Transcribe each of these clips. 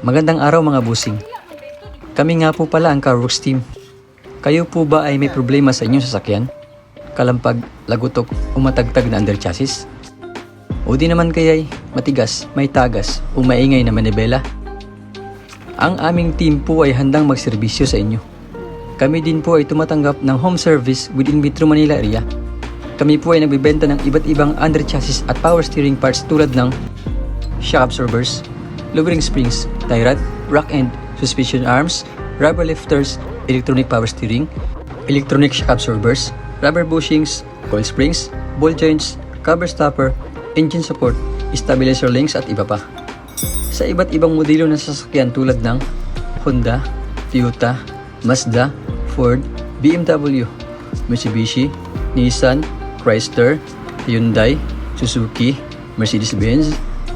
Magandang araw mga busing. Kami nga po pala ang Worx team. Kayo po ba ay may problema sa inyong sasakyan? Kalampag, lagutok, o matagtag na underchassis? O di naman kaya'y matigas, may tagas, o maingay na manibela? Ang aming team po ay handang magserbisyo sa inyo. Kami din po ay tumatanggap ng home service within Metro Manila area. Kami po ay nagbibenta ng iba't ibang underchassis at power steering parts tulad ng shock absorbers, lowering springs, tie rod, rock end, suspension arms, rubber lifters, electronic power steering, electronic shock absorbers, rubber bushings, coil springs, ball joints, cover stopper, engine support, stabilizer links at iba pa. Sa iba't ibang modelo ng sasakyan tulad ng Honda, Toyota, Mazda, Ford, BMW, Mitsubishi, Nissan, Chrysler, Hyundai, Suzuki, Mercedes-Benz,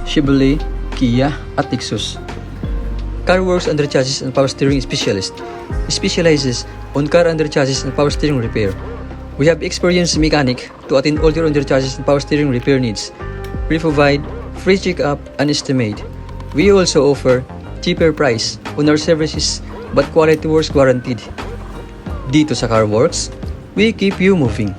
Chevrolet, Kia at Lexus. Worx Underchassis and Power Steering Specialist specializes on car underchassis and power steering repair. We have experienced mechanic to attend all your underchassis and power steering repair needs. We provide free check-up and estimate. We also offer cheaper price on our services but quality works guaranteed. Dito sa Worx, we keep you moving.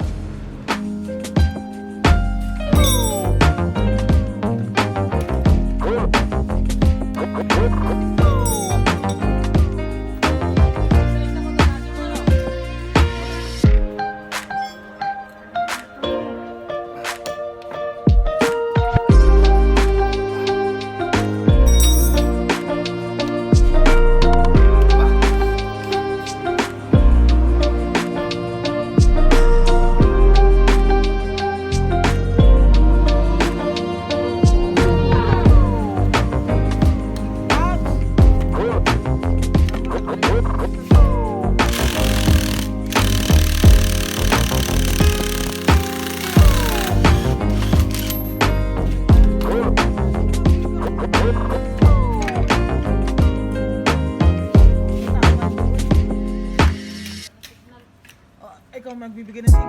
Ikaw magbibigay ng